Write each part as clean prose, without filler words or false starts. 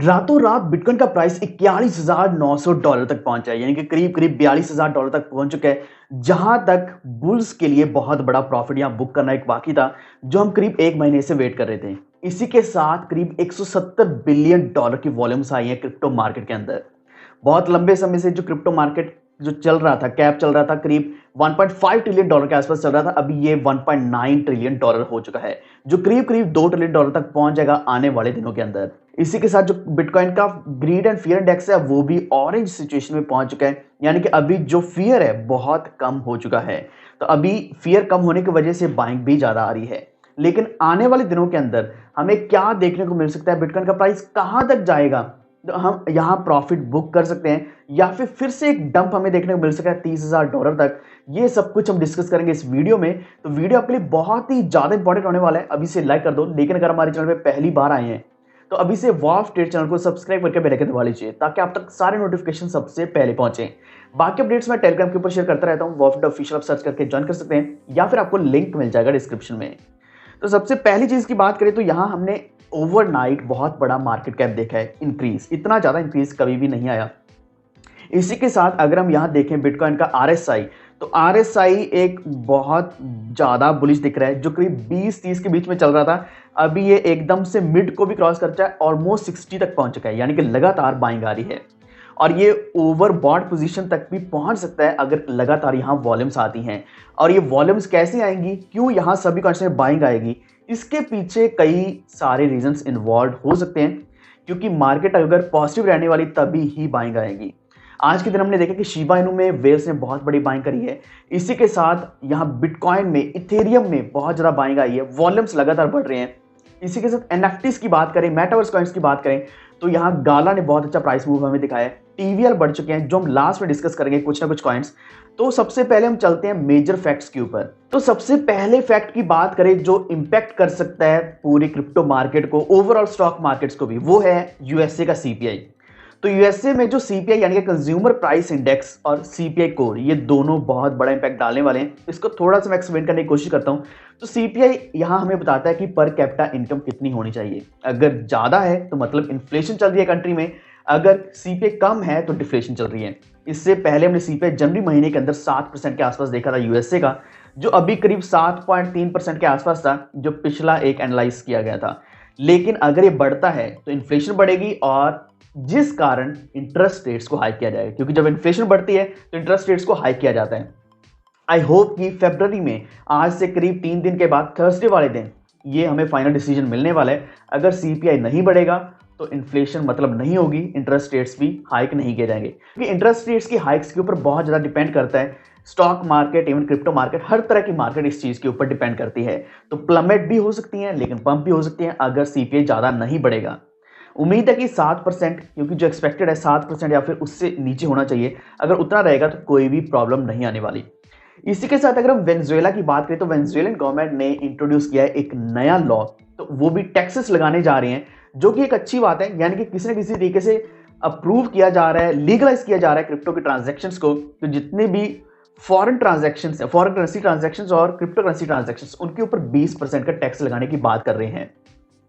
रातों रात बिटकॉइन का प्राइस $41,900 तक पहुंचा है, यानी कि करीब करीब $42,000 तक पहुंच चुका है। जहां तक बुल्स के लिए बहुत बड़ा प्रॉफिट यहां बुक करना एक बाकी था, जो हम करीब एक महीने से वेट कर रहे थे। इसी के साथ करीब $170 बिलियन की वॉल्यूम्स आई है क्रिप्टो मार्केट के अंदर। बहुत लंबे समय से जो क्रिप्टो मार्केट जो चल रहा था, कैप चल रहा था, करीब 1.5 ट्रिलियन डॉलर के आसपास चल रहा था। अभी ये 1.9 ट्रिलियन डॉलर हो चुका है, जो करीब करीब 2 ट्रिलियन डॉलर तक पहुंच जाएगा आने वाले दिनों के अंदर। इसी के साथ जो बिटकॉइन का ग्रीड एंड फियर इंडेक्स है वो भी ऑरेंज सिचुएशन में पहुंच चुका है, यानी कि अभी जो फियर है बहुत कम हो चुका है। तो अभी फियर कम होने की वजह से बाइंग भी ज्यादा आ रही है। लेकिन आने वाले दिनों के अंदर हमें क्या देखने को मिल सकता है, बिटकॉइन का प्राइस कहां तक जाएगा, तो हम यहाँ प्रॉफिट बुक कर सकते हैं या फिर से एक डंप हमें देखने को मिल सकता है $30,000 तक। ये सब कुछ हम डिस्कस करेंगे इस वीडियो में। तो वीडियो आपके लिए बहुत ही ज्यादा इंपॉर्टेंट होने वाला है, अभी से लाइक कर दो। लेकिन अगर हमारे चैनल पे पहली बार आए हैं तो अभी से वॉफ ट्रेड चैनल को सब्सक्राइब करके बेल आइकन दबा लीजिए, ताकि आप तक सारे नोटिफिकेशन सबसे पहले पहुंचे। बाकी अपडेट्स मैं टेलीग्राम के ऊपर शेयर करता रहता हूँ, वॉफ ऑफिशियल आप सर्च करके ज्वाइन कर सकते हैं, या फिर आपको लिंक मिल जाएगा डिस्क्रिप्शन में। तो सबसे पहली चीज की बात करें तो यहाँ हमने ओवरनाइट बहुत बड़ा मार्केट कैप देखा है इंक्रीज, इतना ज्यादा इंक्रीज कभी भी नहीं आया। इसी के साथ अगर हम यहाँ देखें बिटकॉइन का RSI, तो RSI एक बहुत ज्यादा बुलिश दिख रहा है, जो करीब 20-30 के बीच में चल रहा था। अभी ये एकदम से मिड को भी क्रॉस कर चुका है, ऑलमोस्ट 60 तक पहुंच चुका है, यानी कि लगातार बाइंग आ रही है। और ये ओवरबॉट पोजीशन तक भी पहुंच सकता है अगर लगातार यहाँ वॉल्यूम्स आती हैं। और ये वॉल्यूम्स कैसे आएंगी, क्यों यहाँ सभी कॉइन्स में बाइंग आएगी, इसके पीछे कई सारे रीजंस इन्वॉल्व हो सकते हैं। क्योंकि मार्केट अगर पॉजिटिव रहने वाली तभी ही बाइंग आएगी। आज के दिन हमने देखा कि शिबा इनू में वेल्स ने बहुत बड़ी बाइंग करी है। इसी के साथ यहाँ बिटकॉइन में, इथेरियम में बहुत ज्यादा बाइंग आई है, वॉल्यूम्स लगातार बढ़ रहे हैं। इसी के साथ एनएफटीज की बात करें, मेटावर्स कॉइन्स की बात करें, तो यहाँ गाला ने बहुत अच्छा प्राइस मूव हमें दिखाया है। टीवीएल बढ़ चुके हैं, जो हम लास्ट में डिस्कस करेंगे कुछ ना कुछ कॉइन्स। तो सबसे पहले हम चलते हैं मेजर फैक्ट्स के ऊपर। तो सबसे पहले फैक्ट की बात करें जो इंपैक्ट कर सकता है पूरी क्रिप्टो मार्केट को, ओवरऑल स्टॉक मार्केट्स को भी, वो है यूएसए का सीपीआई। तो यूएसए में जो सीपीआई यानी कि कंज्यूमर प्राइस इंडेक्स और सीपीआई कोर, ये दोनों बहुत बड़ा इंपैक्ट डालने वाले हैं। इसको थोड़ा सा मैं एक्सप्लेन करने की कोशिश करता हूं। तो सीपीआई यहाँ हमें बताता है कि पर कैपिटा इनकम कितनी होनी चाहिए। अगर ज्यादा है तो मतलब इन्फ्लेशन चल रही है कंट्री में, अगर सीपीआई कम है तो डिफ्लेशन चल रही है। इससे पहले हमने सीपीआई जनवरी महीने के अंदर 7% के आसपास देखा था यूएसए का, जो अभी करीब 7.3% के आसपास था, जो पिछला एक एनालाइज किया गया था। लेकिन अगर ये बढ़ता है तो इन्फ्लेशन बढ़ेगी, और जिस कारण इंटरेस्ट रेट्स को हाई किया जाएगा, क्योंकि जब इन्फ्लेशन बढ़ती है तो इंटरेस्ट रेट्स को हाई किया जाता है। आई होप कि फरवरी में, आज से करीब 3 दिन के बाद, थर्सडे वाले दिन, ये हमें फाइनल डिसीजन मिलने वाला है। अगर सीपीआई नहीं बढ़ेगा तो इन्फ्लेशन मतलब नहीं होगी, इंटरेस्ट रेट्स भी हाइक नहीं किए जाएंगे। क्योंकि इंटरेस्ट रेट्स की हाइक्स के ऊपर बहुत ज़्यादा डिपेंड करता है stock market, even crypto market, हर तरह की मार्केट इस चीज़ के ऊपर डिपेंड करती है। तो प्लमेट भी हो सकती है, लेकिन पंप भी हो सकती है अगर सीपीआई ज़्यादा नहीं बढ़ेगा। उम्मीद है कि 7%, क्योंकि जो एक्सपेक्टेड है 7% या फिर उससे नीचे होना चाहिए। अगर उतना रहेगा तो कोई भी प्रॉब्लम नहीं आने वाली। इसी के साथ अगर हम वेनेजुएला की बात करें तो वेनेजुएलन गवर्नमेंट ने इंट्रोड्यूस किया है एक नया लॉ, तो वो भी टैक्सेस लगाने जा रहे हैं, जो कि एक अच्छी बात है। यानी कि किसी न किसी तरीके से अप्रूव किया जा रहा है, लीगलाइज किया जा रहा है क्रिप्टो के ट्रांजैक्शंस को। तो जितने भी फॉरेन ट्रांजैक्शंस है, फॉरेन करेंसी ट्रांजैक्शंस और क्रिप्टो करेंसी ट्रांजैक्शंस, उनके ऊपर 20% का टैक्स लगाने की बात कर रहे हैं।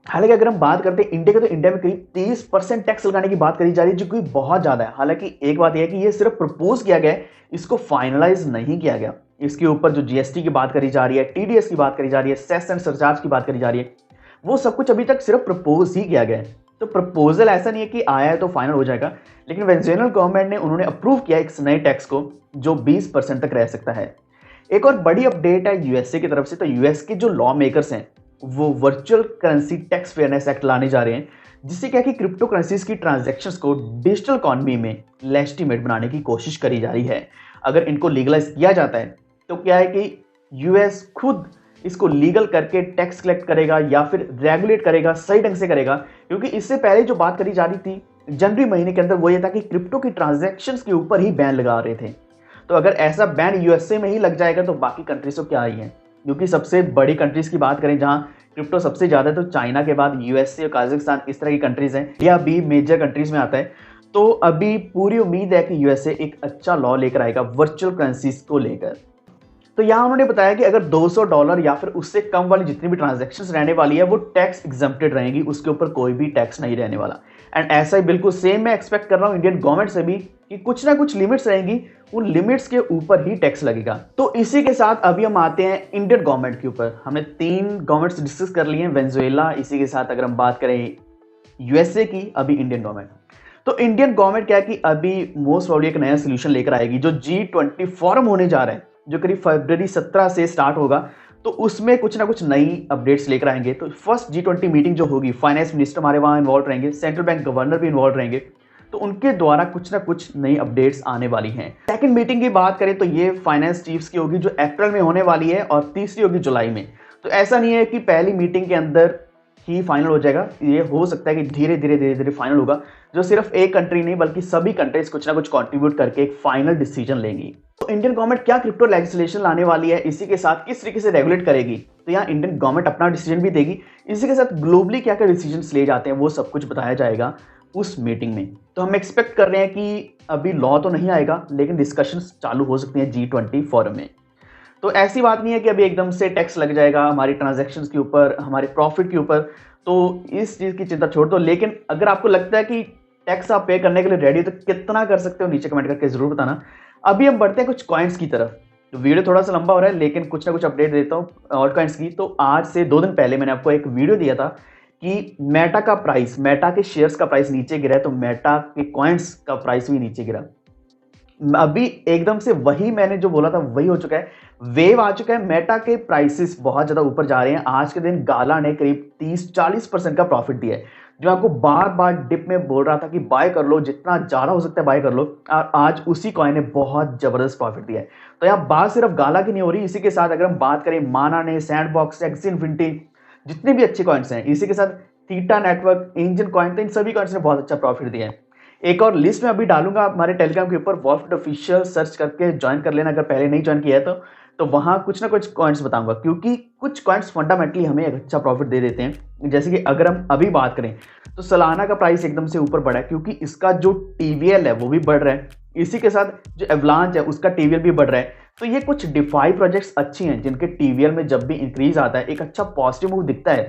हालांकि अगर हम बात करते हैं इंडिया की, तो इंडिया में करीब 30% टैक्स लगाने की बात करी जा रही है, जो कि बहुत ज्यादा है। हालांकि एक बात यह है कि ये सिर्फ प्रपोज किया गया है, इसको फाइनलाइज नहीं किया गया। इसके ऊपर जो जीएसटी की बात करी जा रही है, टीडीएस की बात करी जा रही है, सेस एंड सरचार्ज की बात करी जा रही है, वो सब कुछ अभी तक सिर्फ प्रपोज ही किया गया है। तो प्रपोजल ऐसा नहीं है कि आया है तो फाइनल हो जाएगा, लेकिन वेनेजुएलन गवर्नमेंट ने, उन्होंने अप्रूव किया इस नए टैक्स को, जो 20% तक रह सकता है। एक और बड़ी अपडेट है यूएसए की तरफ से। तो यूएस के जो लॉ मेकर्स हैं वो virtual currency tax fairness act लाने जा रहे हैं, जिससे क्या कि क्रिप्टो करेंसीज की ट्रांजैक्शंस को डिजिटल इकोनॉमी में लेजिटिमेट बनाने की कोशिश करी जा रही है। अगर इनको लीगलाइज किया जाता है तो क्या है कि यूएस खुद इसको लीगल करके टैक्स कलेक्ट करेगा या फिर रेगुलेट करेगा, सही ढंग से करेगा। क्योंकि इससे पहले जो बात करी जा रही थी जनवरी महीने के अंदर, वो ये था कि क्रिप्टो की ट्रांजैक्शंस के ऊपर ही बैन लगा रहे थे। तो अगर ऐसा बैन यूएसए में ही लग जाएगा तो बाकी कंट्रीज को क्या ही है। क्योंकि सबसे बड़ी कंट्रीज की बात करें जहां क्रिप्टो सबसे ज्यादा है, तो चाइना के बाद यूएसए और काजाकिस्तान, इस तरह की कंट्रीज हैं। यह अभी मेजर कंट्रीज में आता है। तो अभी पूरी उम्मीद है कि यूएसए एक अच्छा लॉ लेकर आएगा वर्चुअल करेंसीज को लेकर। तो यहाँ उन्होंने बताया कि अगर $200 या फिर उससे कम वाली जितनी भी ट्रांजैक्शंस रहने वाली है वो टैक्स एग्जम्प्टेड रहेंगी, उसके ऊपर कोई भी टैक्स नहीं रहने वाला। एंड ऐसा ही बिल्कुल सेम मैं एक्सपेक्ट कर रहा हूँ इंडियन गवर्नमेंट से भी कि कुछ ना कुछ लिमिट्स रहेंगी, उन लिमिट्स के ऊपर ही टैक्स लगेगा। तो इसी के साथ अभी हम आते हैं इंडियन गवर्नमेंट के ऊपर। हमने 3 गवर्नमेंट्स डिस्कस कर लिए हैं, वेनेजुएला, इसी के साथ अगर हम बात करें यूएसए की, अभी इंडियन गवर्नमेंट। तो इंडियन गवर्नमेंट क्या है कि अभी मोस्ट प्रॉब्ली एक नया सोल्यूशन लेकर आएगी। जो G20 फोरम होने जा रहा है, जो करीब फरवरी 17 से स्टार्ट होगा, तो उसमें कुछ ना कुछ नई अपडेट्स लेकर आएंगे। तो फर्स्ट G20 मीटिंग जो होगी, फाइनेंस मिनिस्टर हमारे वहाँ इन्वॉल्व रहेंगे, सेंट्रल बैंक गवर्नर भी इन्वॉल्व रहेंगे, तो उनके द्वारा कुछ ना कुछ नई अपडेट्स आने वाली हैं। सेकंड मीटिंग की बात करें तो ये फाइनेंस चीफ्स की होगी, जो अप्रैल में होने वाली है, और तीसरी होगी जुलाई में। तो ऐसा नहीं है कि पहली मीटिंग के अंदर ही फाइनल हो जाएगा, ये हो सकता है कि धीरे धीरे फाइनल होगा, जो सिर्फ एक कंट्री नहीं बल्कि सभी कंट्रीज कुछ ना कुछ कंट्रीब्यूट करके एक फाइनल डिसीजन लेंगी। तो इंडियन गवर्नमेंट क्या क्रिप्टो लेजिस्लेशन लाने वाली है, इसी के साथ किस तरीके से रेगुलेट करेगी, तो यहाँ इंडियन गवर्नमेंट अपना डिसीजन भी देगी। इसी के साथ ग्लोबली क्या क्या डिसीजन ले जाते हैं वो सब कुछ बताया जाएगा उस मीटिंग में। तो हम एक्सपेक्ट कर रहे हैं कि अभी लॉ तो नहीं आएगा, लेकिन डिस्कशंस चालू हो सकती हैं G20 फोरम में। तो ऐसी बात नहीं है कि अभी एकदम से टैक्स लग जाएगा हमारी ट्रांजैक्शंस के ऊपर, हमारे प्रॉफिट के ऊपर, तो इस चीज़ की चिंता छोड़ दो। लेकिन अगर आपको लगता है कि टैक्स आप पे करने के लिए रेडी हो, तो कितना कर सकते हो नीचे कमेंट करके जरूर बताना। अभी हम बढ़ते हैं कुछ कॉइन्स की तरफ। तो वीडियो थोड़ा सा लंबा हो रहा है, लेकिन कुछ ना कुछ अपडेट देता हूँ और कॉइन्स की। तो आज से 2 दिन पहले मैंने आपको एक वीडियो दिया था कि मेटा का प्राइस, मेटा के शेयर्स का प्राइस नीचे गिरा है, तो मेटा के कॉइन्स का प्राइस भी नीचे गिरा। अभी एकदम से वही मैंने जो बोला था वही हो चुका है, वेव आ चुका है। मेटा के प्राइसेस बहुत ज्यादा ऊपर जा रहे हैं। आज के दिन गाला ने करीब 30-40% का प्रॉफिट दिया है। जो आपको बार बार डिप में बोल रहा था कि बाय कर लो, जितना ज्यादा हो सकता है बाय कर लो, और आज उसी कॉइन ने बहुत जबरदस्त प्रॉफिट दिया है। तो यहाँ बात सिर्फ गाला की नहीं हो रही। इसी के साथ अगर हम बात करें माना ने, सैंडबॉक्स, एक्स इन्फिनिटी, जितने भी अच्छे कॉइन्स हैं, इसी के साथ थीटा नेटवर्क, इंजन कॉइन, तो इन सभी कॉइन्स ने बहुत अच्छा प्रॉफिट दिया है। एक और लिस्ट में अभी डालूंगा हमारे टेलीग्राम के ऊपर, वॉल्फ ऑफिशियल सर्च करके ज्वाइन कर लेना अगर पहले नहीं ज्वाइन किया है तो वहां कुछ ना कुछ कॉइन्स बताऊंगा, क्योंकि कुछ कॉइन्स फंडामेंटली हमें एक अच्छा प्रॉफिट दे देते हैं। जैसे कि अगर हम अभी बात करें तो सलाना का प्राइस एकदम से ऊपर बढ़ा है, क्योंकि इसका जो टीवीएल है वो भी बढ़ रहा है। इसी के साथ जो एवलांच है उसका टीवीएल भी बढ़ रहा है। तो ये कुछ डिफाई प्रोजेक्ट्स अच्छी हैं, जिनके टीवीएल में जब भी इंक्रीज आता है, एक अच्छा पॉजिटिव मूव दिखता है,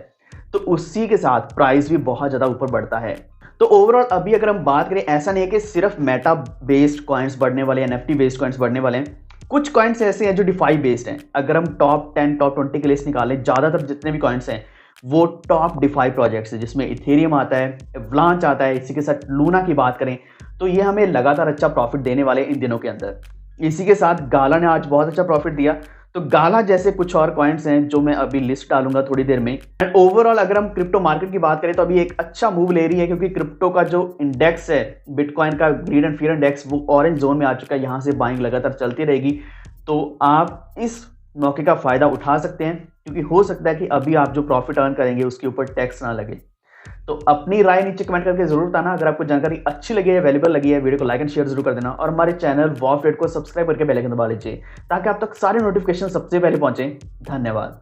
तो उसी के साथ प्राइस भी बहुत ज्यादा ऊपर बढ़ता है। तो ओवरऑल अभी अगर हम बात करें, ऐसा नहीं है कि सिर्फ मेटा बेस्ड कॉइन्स बढ़ने वाले हैं, एनएफटी बेस्ड कॉइन्स बढ़ने वाले हैं। कुछ कॉइन्स ऐसे हैं जो डिफाई बेस्ड हैं। अगर हम टॉप 10, टॉप 20 की लिस्ट निकालें, ज्यादातर जितने भी कॉइन्स हैं वो टॉप डिफाई प्रोजेक्ट्स है, जिसमें इथेरियम आता है, एवलांच आता है। इसी के साथ लूना की बात करें तो ये हमें लगातार अच्छा प्रॉफिट देने वाले इन दिनों के अंदर। इसी के साथ गाला ने आज बहुत अच्छा प्रॉफिट दिया। तो गाला जैसे कुछ और कॉइन्स हैं जो मैं अभी लिस्ट डालूंगा थोड़ी देर में। एंड ओवरऑल अगर हम क्रिप्टो मार्केट की बात करें तो अभी एक अच्छा मूव ले रही है, क्योंकि क्रिप्टो का जो इंडेक्स है, बिटकॉइन का ग्रीड एंड फियर इंडेक्स, वो ऑरेंज जोन में आ चुका है। यहाँ से बाइंग लगातार चलती रहेगी, तो आप इस मौके का फायदा उठा सकते हैं, क्योंकि हो सकता है कि अभी आप जो प्रॉफिट अर्न करेंगे उसके ऊपर टैक्स ना लगे। तो अपनी राय नीचे कमेंट करके जरूर बताना। अगर आपको जानकारी अच्छी लगी है, वैल्यूएबल लगी है, वीडियो को लाइक एंड शेयर जरूर कर देना, और हमारे चैनल वॉल्फ ट्रेड को सब्सक्राइब करके बेल आइकन दबा लीजिए, ताकि आप तक सारे नोटिफिकेशन सबसे पहले पहुंचे। धन्यवाद।